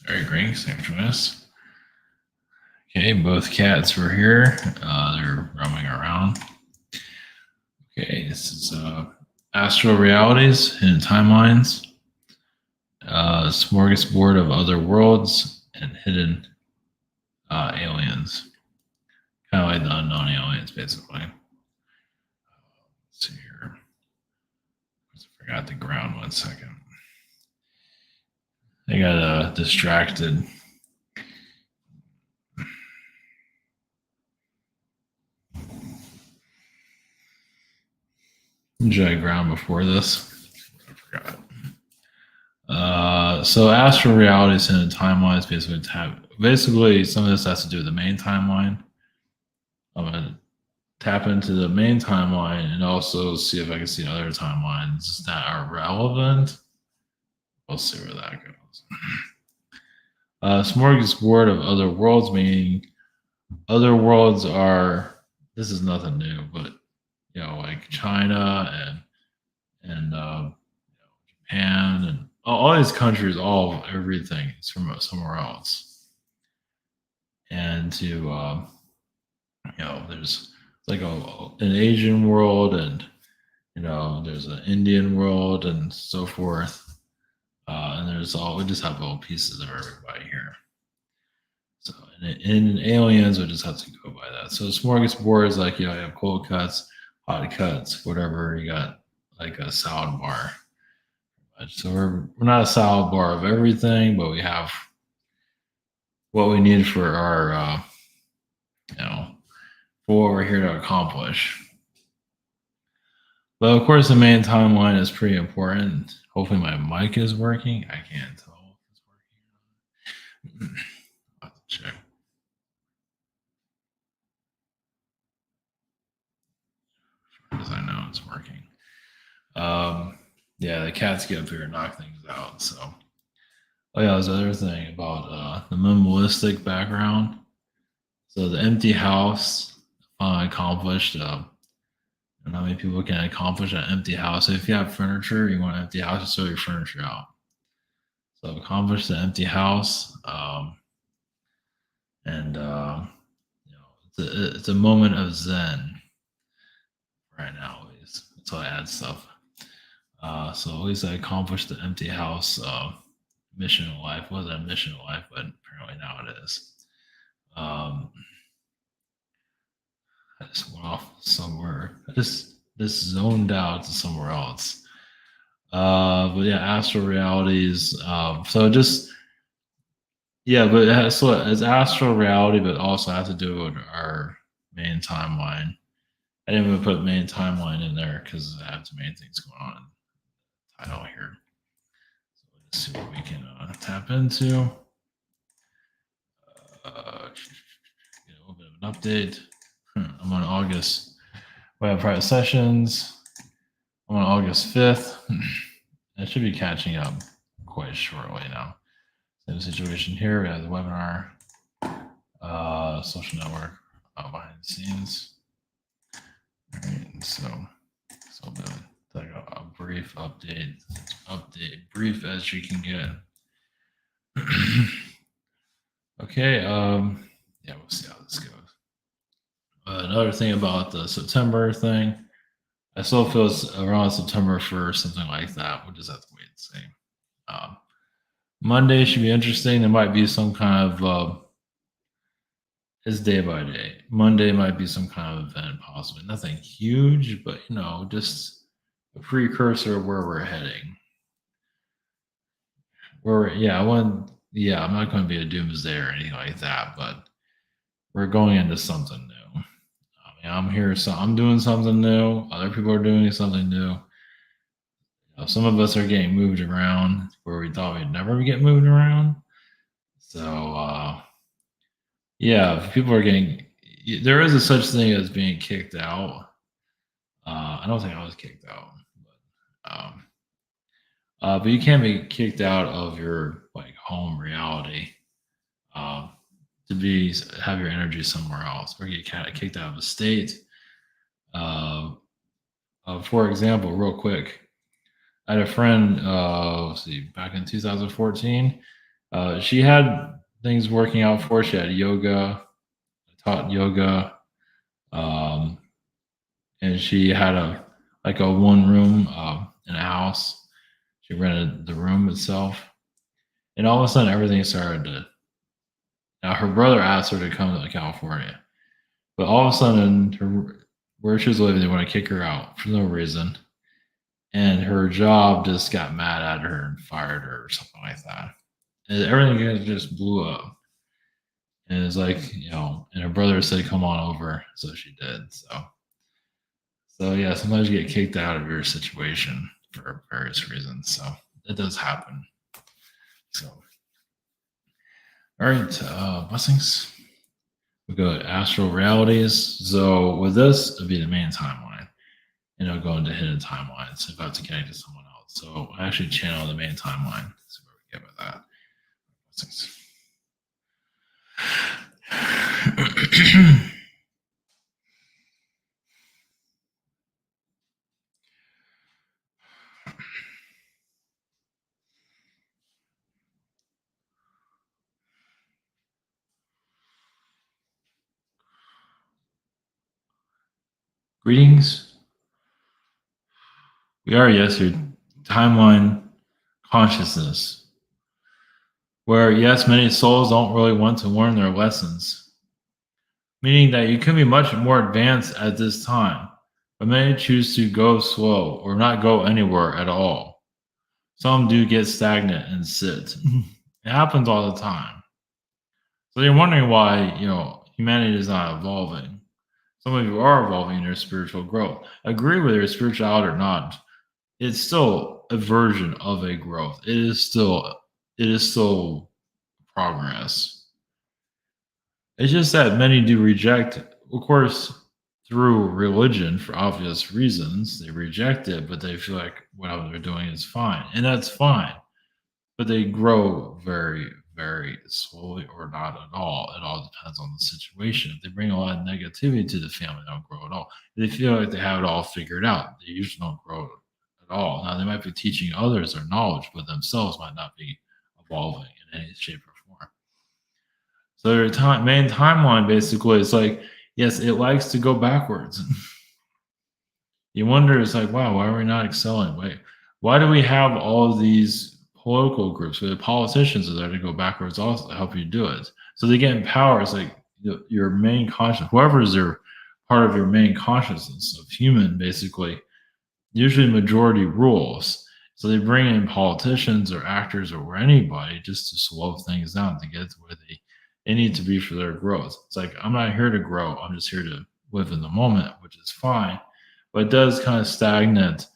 All right, Greg, thanks for this. Okay, both cats were here. They're roaming around. Okay, this is Astral Realities, Hidden Timelines, Smorgasbord of Other Worlds, and Hidden Aliens. Kind of like the unknown aliens, basically. Let's see here. I forgot the ground 1 second. I got distracted. Did I ground before this? I forgot. So Astral Realities and timelines basically some of this has to do with the main timeline. I'm gonna tap into the main timeline and also see if I can see other timelines that are relevant. We'll see where that goes. Smorgasbord of other worlds, meaning other worlds are. This is nothing new, but like China and Japan and all these countries, everything is from somewhere else. And there's like an Asian world, and there's an Indian world, and so forth. And we just have all pieces of everybody here. So in aliens, we just have to go by that. So smorgasbord is like you have cold cuts, hot cuts, whatever. You got like a salad bar. So we're not a salad bar of everything, but we have what we need for our for what we're here to accomplish. But of course, the main timeline is pretty important. Hopefully, my mic is working. I can't tell if it's working. I'll have to check. As far as I know, it's working. Yeah, the cats get up here and knock things out. So, oh yeah, there's another thing about the minimalistic background. So the empty house accomplished. And how many people can accomplish an empty house? If you have furniture, you want an empty house, just throw your furniture out. So accomplish the empty house, and it's a moment of zen right now. At least that's how I add stuff. So at least I accomplished the empty house mission in life. It wasn't a mission in life, but apparently now it is. I just went off somewhere. I just zoned out to somewhere else. But yeah, astral realities. So just but it's astral reality, but also has to do with our main timeline. I didn't even put main timeline in there because I have too many things going on in the title here. So let's see what we can tap into. Get a little bit of an update. I'm on August. We have private sessions. I'm on August 5th. I should be catching up quite shortly now. Same situation here. We have the webinar, social network behind the scenes. All right, so like a brief update, brief as you can get. Okay, yeah, we'll see how this goes. Another thing about the September thing, I still feel it's around September 1st, something like that. We'll just have to wait and see. Monday should be interesting. There might be some kind of it's day by day. Monday might be some kind of event, possibly nothing huge, but just a precursor of where we're heading. I'm not going to be a doomsday or anything like that, but we're going into something new. I'm here, so I'm doing something new. Other people are doing something new. Some of us are getting moved around where we thought we'd never get moved around. So, if people are there is a such thing as being kicked out. I don't think I was kicked out, but you can be kicked out of your home reality to have your energy somewhere else, or get kicked out of a state. For example, real quick, I had a friend, back in 2014, She had things working out for her. She had yoga, taught yoga, um, and she had a one room in a house. She rented the room itself, and all of a sudden everything started to. Now her brother asked her to come to California, but all of a sudden where she was living, they want to kick her out for no reason, and her job just got mad at her and fired her or something like that. And everything just blew up. And it's like, and her brother said, "Come on over." So she did. So yeah, sometimes you get kicked out of your situation for various reasons. So it does happen. So, all right, blessings. We go to astral realities. So with this, it'll be the main timeline. And I'll go into hidden timelines if I have to connect to someone else. So I actually channel the main timeline. See where we get with that. Blessings. Greetings. We are, yes, your timeline consciousness, where, yes, many souls don't really want to learn their lessons, meaning that you can be much more advanced at this time, but many choose to go slow or not go anywhere at all. Some do get stagnant and sit. It happens all the time. So you're wondering why, humanity is not evolving. Some of you are evolving in your spiritual growth. Agree with your spirituality or not, it's still a version of a growth. It is still progress. It's just that many do reject, of course, through religion for obvious reasons. They reject it, but they feel like what they're doing is fine, and that's fine. But they grow very, very slowly or not at all. It all depends on the situation. If they bring a lot of negativity to the family, they don't grow at all. If they feel like they have it all figured out, they usually don't grow at all. Now, they might be teaching others their knowledge, but themselves might not be evolving in any shape or form. So their main timeline basically is like, yes, it likes to go backwards. You wonder, it's like, wow, why are we not excelling? Why do we have all of these political groups where the politicians are there to go backwards also to help you do it? So they get in power. It's like your main conscious, whoever is their part of your main consciousness of human, basically, usually majority rules. So they bring in politicians or actors or anybody just to slow things down to get to where they need to be for their growth. It's like, I'm not here to grow. I'm just here to live in the moment, which is fine. But it does kind of stagnate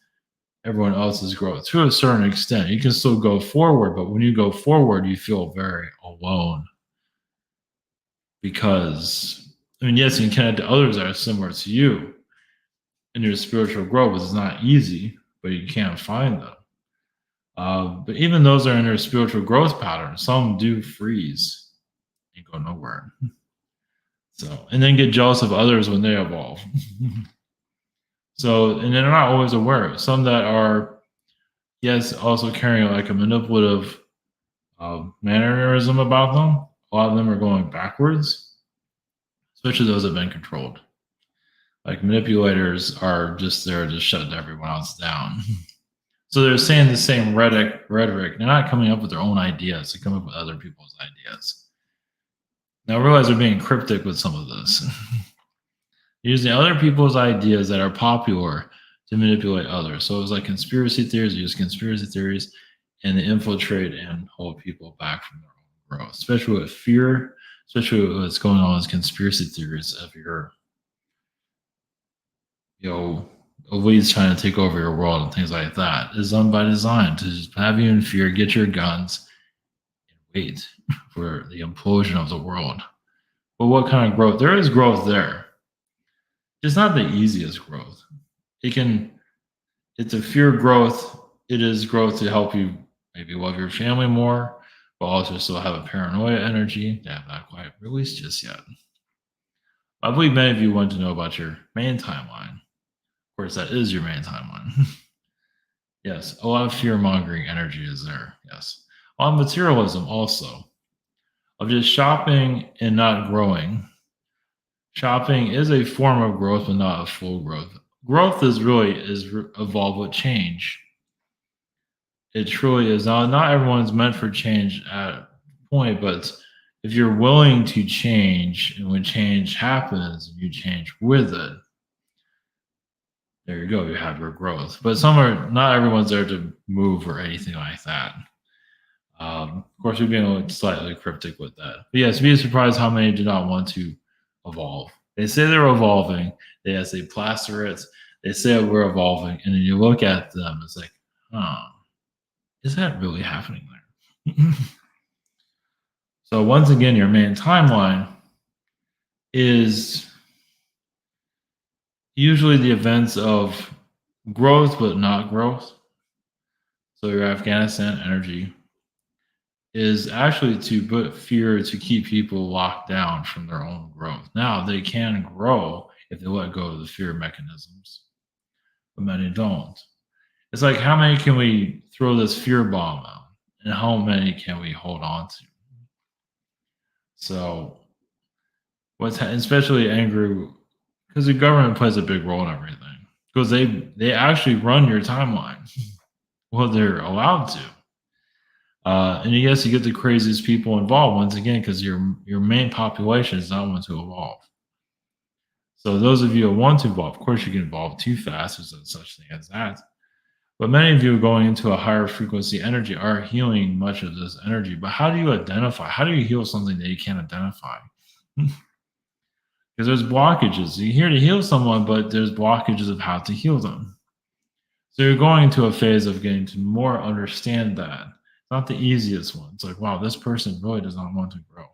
everyone else's growth to a certain extent. You can still go forward, but when you go forward, you feel very alone because, I mean, yes, you can connect to others that are similar to you in your spiritual growth. It's not easy, but you can't find them. But even those that are in their spiritual growth pattern, some do freeze and go nowhere. So, and then get jealous of others when they evolve. So, and they're not always aware. Some that are, yes, also carrying like a manipulative mannerism about them. A lot of them are going backwards, especially those that have been controlled. Like manipulators are just there to shut everyone else down. So they're saying the same rhetoric. They're not coming up with their own ideas. They come up with other people's ideas. Now I realize they're being cryptic with some of this. Using other people's ideas that are popular to manipulate others. So it's like conspiracy theories, use conspiracy theories, and they infiltrate and hold people back from their own growth, especially with fear, especially with what's going on with conspiracy theories of your, elites trying to take over your world and things like that. Is done by design to just have you in fear, get your guns, and wait for the implosion of the world. But what kind of growth? There is growth there. It's not the easiest growth. It's a fear growth. It is growth to help you maybe love your family more, but also still have a paranoia energy. They have not quite released just yet. I believe many of you want to know about your main timeline. Of course, that is your main timeline. Yes, a lot of fear mongering energy is there. Yes. On materialism also, of just shopping and not growing. Shopping is a form of growth, but not a full growth. Growth is evolve with change. It truly is. Not everyone's meant for change at a point, but if you're willing to change, and when change happens, and you change with it, there you go. You have your growth. But not everyone's there to move or anything like that. Of course, we're being slightly cryptic with that. But yes, be surprised how many do not want to evolve. They say they're evolving. They plaster it. They say we're evolving, and then you look at them. It's like, huh, is that really happening there? So once again, your main timeline is usually the events of growth, but not growth. So your Afghanistan energy is actually to put fear to keep people locked down from their own growth. Now they can grow if they let go of the fear mechanisms, but many don't. It's like, how many can we throw this fear bomb out, and how many can we hold on to? So, especially angry because the government plays a big role in everything because they actually run your timeline. Well, they're allowed to. And yes, you get the craziest people involved once again because your main population is not one to evolve. So those of you who want to evolve, of course, you can evolve too fast. There's no such thing as that. But many of you going into a higher frequency energy are healing much of this energy. But how do you identify? How do you heal something that you can't identify? Because there's blockages. You're here to heal someone, but there's blockages of how to heal them. So you're going into a phase of getting to more understand that. Not the easiest one. It's like, wow, this person really does not want to grow.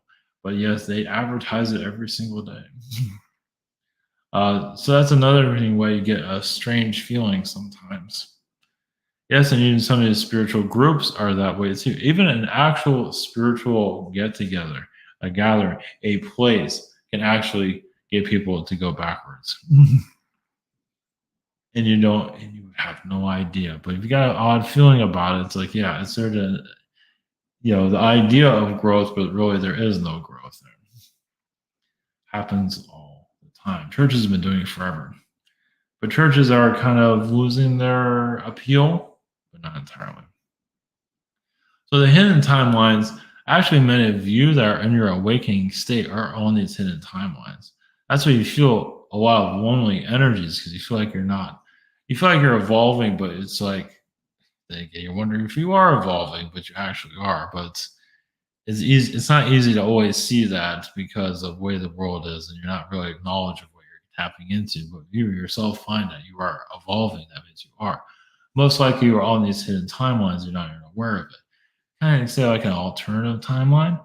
But yes, they advertise it every single day. So that's another way you get a strange feeling sometimes. Yes, and even some of these spiritual groups are that way too. Even an actual spiritual get together, a gathering, a place can actually get people to go backwards. And you have no idea. But if you got an odd feeling about it, it's like, yeah, it's sort of, the idea of growth, but really there is no growth there. Happens all the time. Churches have been doing it forever. But churches are kind of losing their appeal, but not entirely. So the hidden timelines, actually many of you that are in your awakening state are on these hidden timelines. That's why you feel a lot of lonely energies because you feel like you're evolving, but it's like you're wondering if you are evolving, but you actually are. But it's easy. It's not easy to always see that because of the way the world is, and you're not really acknowledging what you're tapping into. But you yourself find that you are evolving. That means you are. Most likely, you're on these hidden timelines. You're not even aware of it. Kind of say like an alternative timeline,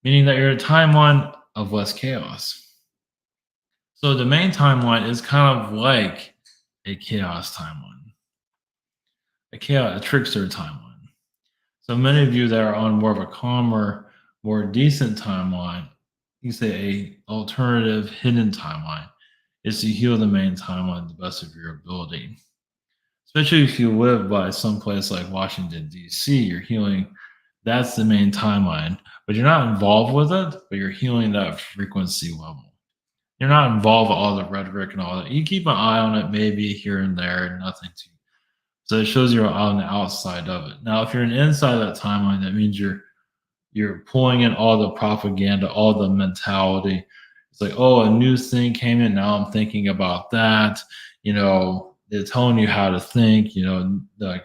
meaning that you're a timeline of less chaos. So the main timeline is kind of like a chaos timeline, a trickster timeline. So many of you that are on more of a calmer, more decent timeline, you say a alternative hidden timeline is to heal the main timeline to the best of your ability. Especially if you live by some place like Washington, D.C., you're healing. That's the main timeline, but you're not involved with it, but you're healing that frequency level. You're not involved with all the rhetoric and all that. You keep an eye on it, maybe here and there, nothing too. So it shows you're on the outside of it. Now, if you're inside that timeline, that means you're pulling in all the propaganda, all the mentality. It's like, oh, a new thing came in. Now I'm thinking about that. They're telling you how to think. Like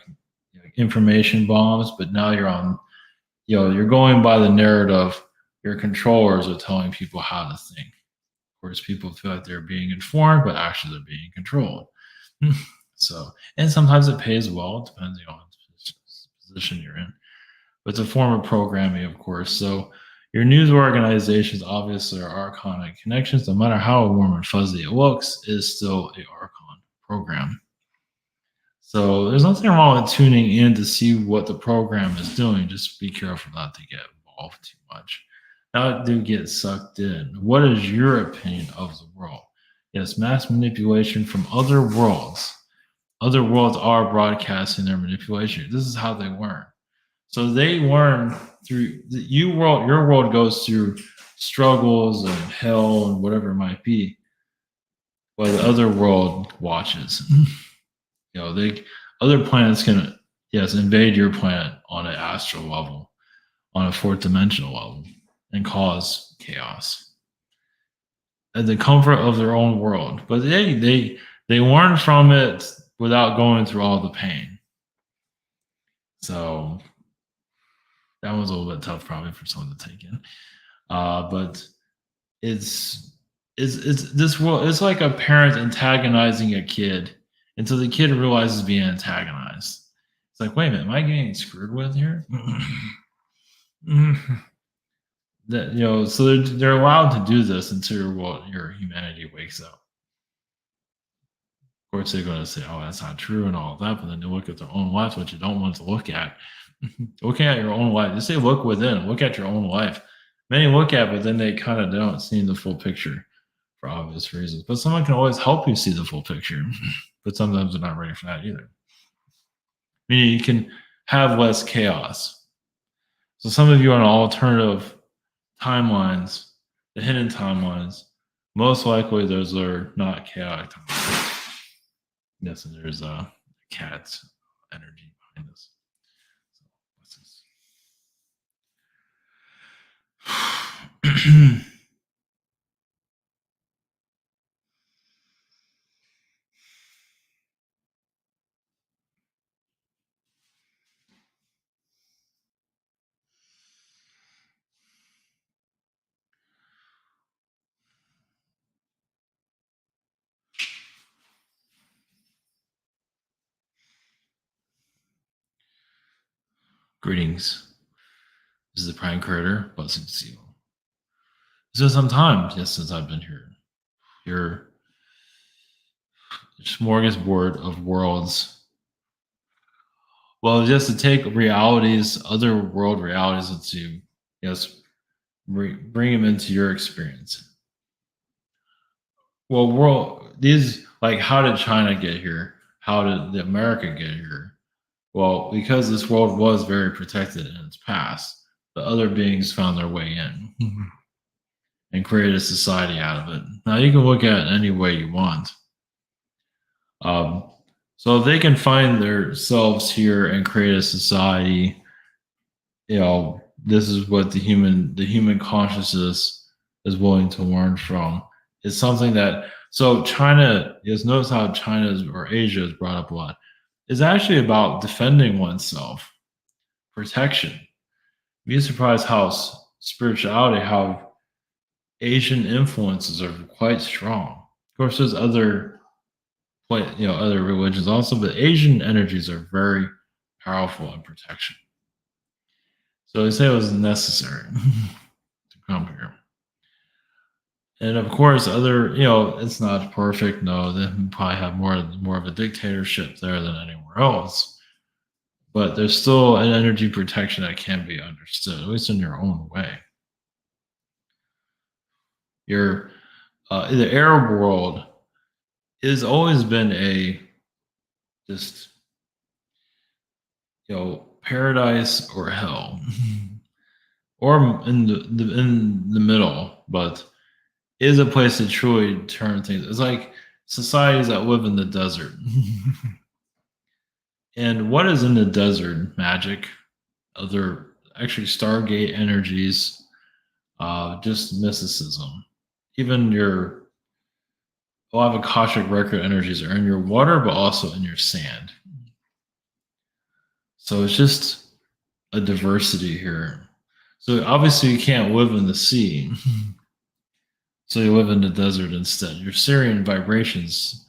information bombs. But now you're on. You're going by the narrative. Your controllers are telling people how to think. Of course, people feel like they're being informed, but actually they're being controlled. So, and sometimes it pays well, depending on the position you're in. But it's a form of programming, of course. So your news organizations obviously are archonic connections. No matter how warm and fuzzy it looks, is still a archon program. So there's nothing wrong with tuning in to see what the program is doing. Just be careful not to get involved too much. Not to get sucked in. What is your opinion of the world? Yes, mass manipulation from other worlds. Other worlds are broadcasting their manipulation. This is how they learn. So they learn through your world goes through struggles and hell and whatever it might be, while the other world watches. They other planets can, yes, invade your planet on an astral level, on a fourth dimensional level, and cause chaos at the comfort of their own world. But they learn from it without going through all the pain. So that was a little bit tough, probably for someone to take in. But it's it's this world. It's like a parent antagonizing a kid until the kid realizes being antagonized. It's like, wait a minute, am I getting screwed with here? That so they're allowed to do this until your humanity wakes up. Of course, they're going to say, "Oh, that's not true," and all of that. But then they look at their own life, which you don't want to look at. Looking at your own life, they say, "Look within. Look at your own life." Many look at, it, but then they kind of don't see the full picture for obvious reasons. But someone can always help you see the full picture. But sometimes they're not ready for that either. Meaning you can have less chaos. So some of you on alternative timelines, the hidden timelines, most likely those are not chaotic timelines. Yes, and there's a cat's energy behind this. So what's this? Greetings. This is the Prime Creator. Blessings to you. It's been some time, yes, since I've been here. Your smorgasbord of worlds. Well, just to take realities, other world realities, and to yes, bring them into your experience. Well, how did China get here? How did the America get here? Well, because this world was very protected in its past, the other beings found their way in and created a society out of it. Now you can look at it any way you want. So if they can find themselves here and create a society, this is what the human consciousness is willing to learn from. It's something that China is, notice how China or Asia is brought up a lot. It's actually about defending oneself, protection. Be surprised how spirituality, how Asian influences are quite strong. Of course, there's other religions also, but Asian energies are very powerful in protection. So they say it was necessary to come here. And of course, it's not perfect. No, they probably have more of a dictatorship there than anywhere else. But there's still an energy protection that can be understood, at least in your own way. The Arab world has always been a just paradise or hell, or in the middle, but is a place to truly turn things. It's like societies that live in the desert. And what is in the desert? Magic, other actually Stargate energies, just mysticism. Even a lot of Akashic record energies are in your water, but also in your sand. So it's just a diversity here. So obviously you can't live in the sea. So you live in the desert instead. Your Syrian vibrations.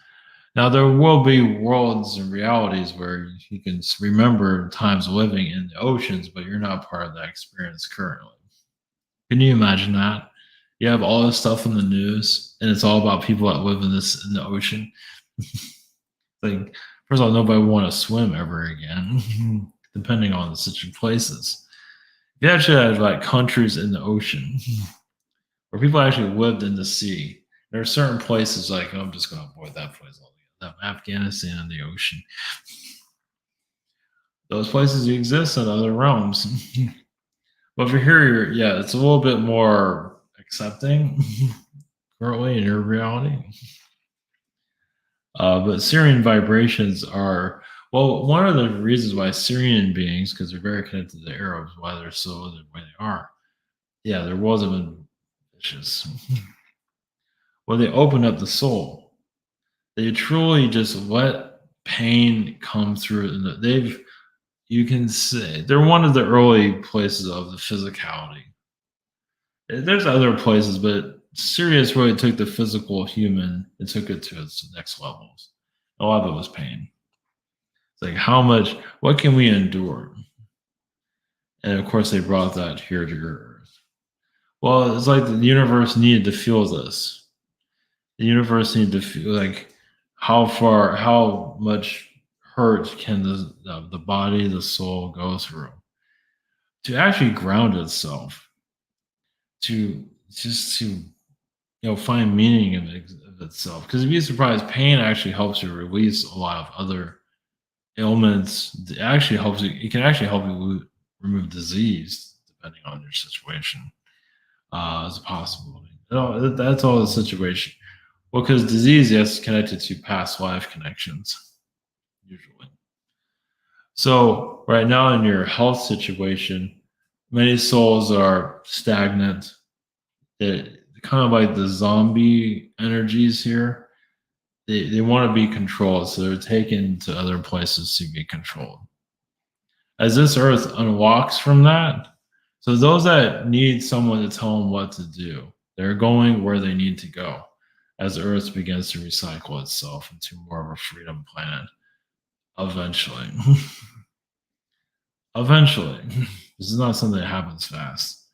Now there will be worlds and realities where you can remember times living in the oceans, but you're not part of that experience currently. Can you imagine that? You have all this stuff in the news, and it's all about people that live in the ocean. Like, first of all, nobody would want to swim ever again, depending on the situation places. You actually have like countries in the ocean where people actually lived in the sea. There are certain places like, I'm just going to avoid that place altogether. Afghanistan and the ocean. Those places exist in other realms. But for here, yeah, it's a little bit more accepting currently in your reality. But Syrian vibrations are, well, one of the reasons why Syrian beings, because they're very connected to the Arabs, why they're so the way they are. Yeah, their worlds have been vicious. Well, they open up the soul. They truly just let pain come through. And they've, you can say, they're one of the early places of the physicality. There's other places, but Sirius really took the physical human and took it to its next levels. A lot of it was pain. It's like how much, what can we endure? And of course, they brought that here to Earth. Well, it's like the universe needed to feel this. The universe needed to feel like how far, how much hurt can the body, the soul go through to actually ground itself, to just to find meaning of itself. Because if you be surprised, pain actually helps you release a lot of other ailments. It actually helps you. It can actually help you remove disease, depending on your situation, as a possibility. That's all the situation. Well, because disease, yes, is connected to past life connections, usually. So right now in your health situation, many souls are stagnant. It kind of like the zombie energies here. They want to be controlled, so they're taken to other places to be controlled. As this earth unlocks from that, so those that need someone to tell them what to do, they're going where they need to go. As the earth begins to recycle itself into more of a freedom planet, eventually. Eventually, this is not something that happens fast.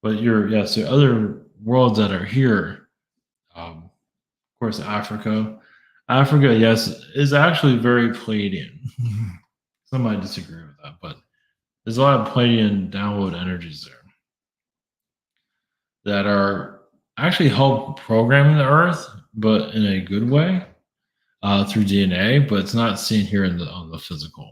But yes, there are other worlds that are here. Of course, Africa. Africa, yes, is actually very Pleiadian. Some might disagree with that, but there's a lot of Pleiadian download energies there that are actually help programming the Earth, but in a good way through DNA. But it's not seen here on the physical.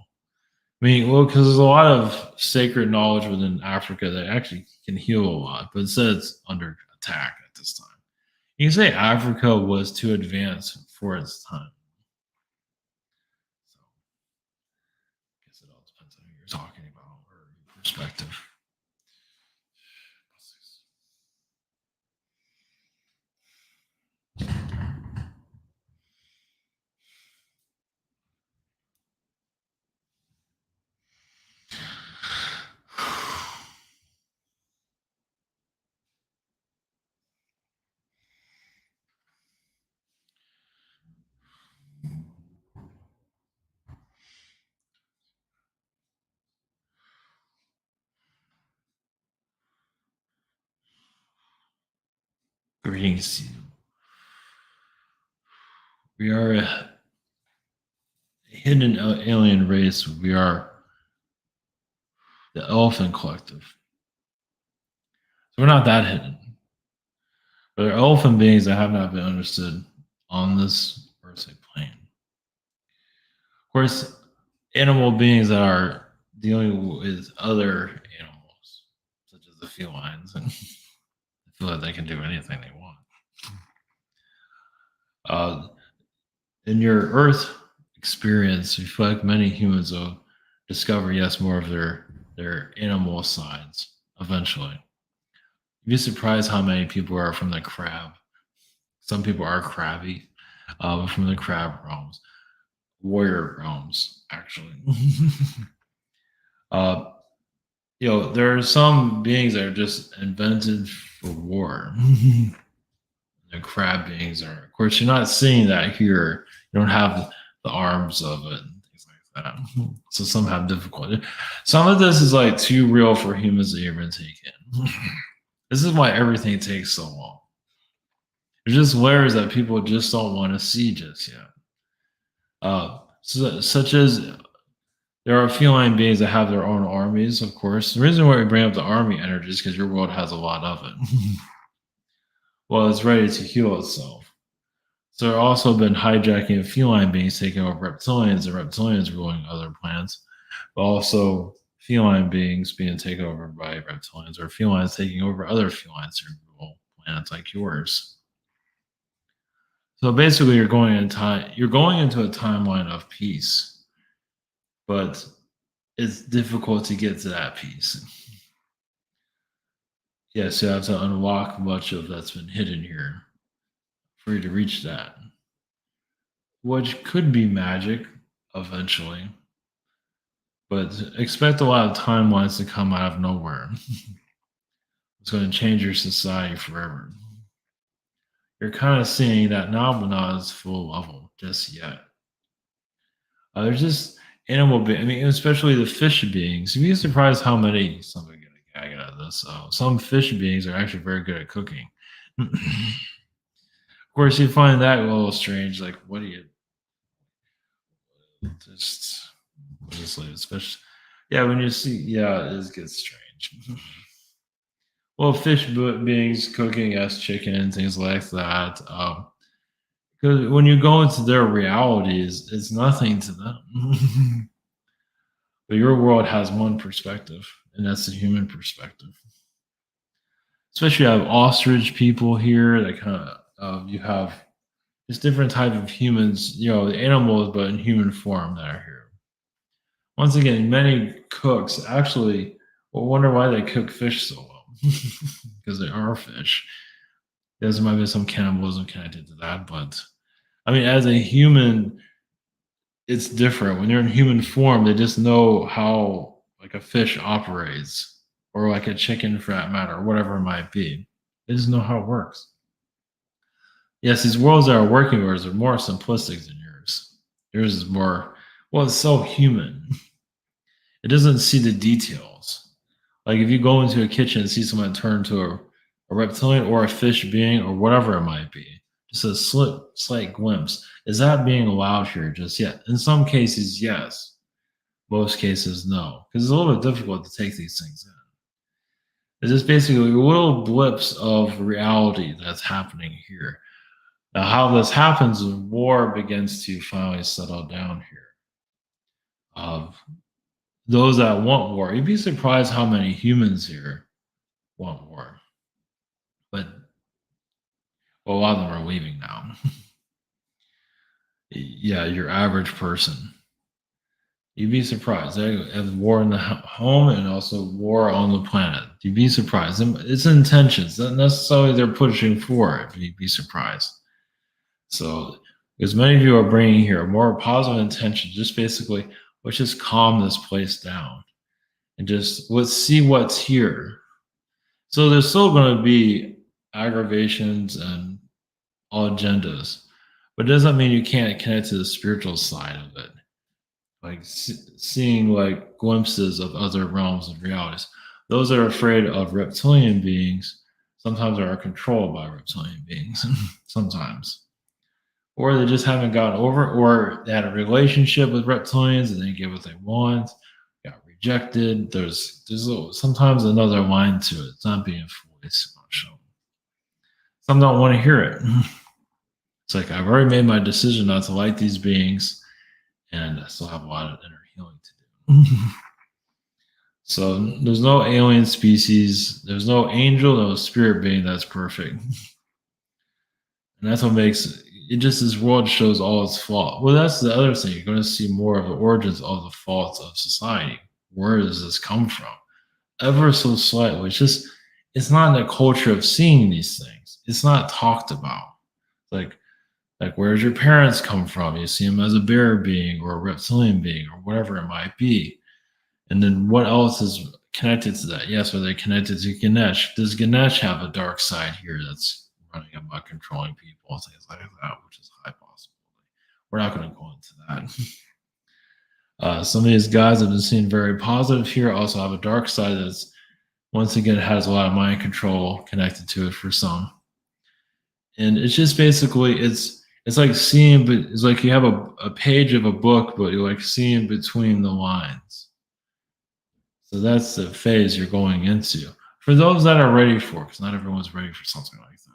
I mean, well, because there's a lot of sacred knowledge within Africa that actually can heal a lot, but instead it's under attack at this time. You can say Africa was too advanced for its time. So I guess it all depends on who you're talking about or your perspective. Greetings. We are a hidden alien race. We are the Elephant Collective. So we're not that hidden. But there are elephant beings that have not been understood on this earthly plane. Of course, animal beings that are dealing with other animals, such as the felines, and they feel like they can do anything they want. In your Earth experience, you feel like many humans will discover, yes, more of their animal sides eventually. You'd be surprised how many people are from the crab. Some people are crabby, from the crab realms, warrior realms, actually. uh, there are some beings that are just invented for war. The crab beings are, of course, you're not seeing that here. You don't have the arms of it and things like that. So some have difficulty. Some of this is like too real for humans to even take in. This is why everything takes so long. There's just layers that people just don't want to see just yet. Such as there are feline beings that have their own armies, of course. The reason why we bring up the army energy is because your world has a lot of it. Well, it's ready to heal itself. So there have also been hijacking of feline beings taking over reptilians and reptilians ruling other planets. but also feline beings being taken over by reptilians or felines taking over other felines or planets like yours. So basically, you're going into a timeline of peace, but it's difficult to get to that peace. Yes, you have to unlock much of that's been hidden here for you to reach that, which could be magic eventually, but expect a lot of timelines to come out of nowhere. It's going to change your society forever. You're kind of seeing that now, but not as full level just yet. There's just I mean, especially the fish beings. You'd be surprised how many. Something get a gag out of this. Some fish beings are actually very good at cooking. Of course, you find that a little strange. Like, what do you just? What is like, especially, yeah, when you see, yeah, it gets strange. Well, beings cooking as chicken and things like that. Because when you go into their realities, it's nothing to them. But your world has one perspective, and that's the human perspective. Especially, you have ostrich people here. That kind of you have just different type of humans. You know, the animals, but in human form that are here. Once again, many cooks actually will wonder why they cook fish so well because they are fish. There might be some cannibalism connected to that, but I mean, as a human, it's different. When you're in human form, they just know how like a fish operates, or like a chicken for that matter, or whatever it might be. They just know how it works. Yes, these worlds that are working with are more simplistic than yours. Yours is more, well, it's so human. It doesn't see the details. Like if you go into a kitchen and see someone turn to a reptilian or a fish being or whatever it might be, just a slight glimpse. Is that being allowed here just yet? In some cases, yes. Most cases, no. Because it's a little bit difficult to take these things in. It's just basically little blips of reality that's happening here. Now, how this happens is war begins to finally settle down here. Of those that want war, you'd be surprised how many humans here want war. But well, a lot of them are leaving now. Yeah, your average person. You'd be surprised. They have war in the home and also war on the planet. You'd be surprised. It's intentions, not necessarily they're pushing for it. You'd be surprised. So, because many of you are bringing here a more positive intention, just basically, let's just calm this place down and just let's see what's here. So, there's still going to be aggravations and all agendas, but it doesn't mean you can't connect to the spiritual side of it, like seeing like glimpses of other realms of realities. Those that are afraid of reptilian beings sometimes are controlled by reptilian beings, sometimes, or they just haven't gotten over it, or they had a relationship with reptilians and they get what they want, got rejected. Sometimes another line to it. It's not being fully shown. Some don't want to hear it. It's like I've already made my decision not to like these beings, and I still have a lot of inner healing to do. So there's no alien species, there's no angel, no spirit being that's perfect. And that's what makes it just this world shows all its flaws. Well, that's the other thing. You're going to see more of the origins of the faults of society. Where does this come from? Ever so slightly. It's not in the culture of seeing these things. It's not talked about. Like where's your parents come from? You see them as a bear being or a reptilian being or whatever it might be. And then what else is connected to that? Yes, are they connected to Ganesh? Does Ganesh have a dark side here that's running about controlling people, things like that, which is a high possibility. We're not going to go into that. Some of these guys have been seen very positive here also have a dark side that's once again has a lot of mind control connected to it for some. And it's just basically it's like seeing, but it's like you have a page of a book, but you're like seeing between the lines. So that's the phase you're going into. For those that are ready for, because not everyone's ready for something like that.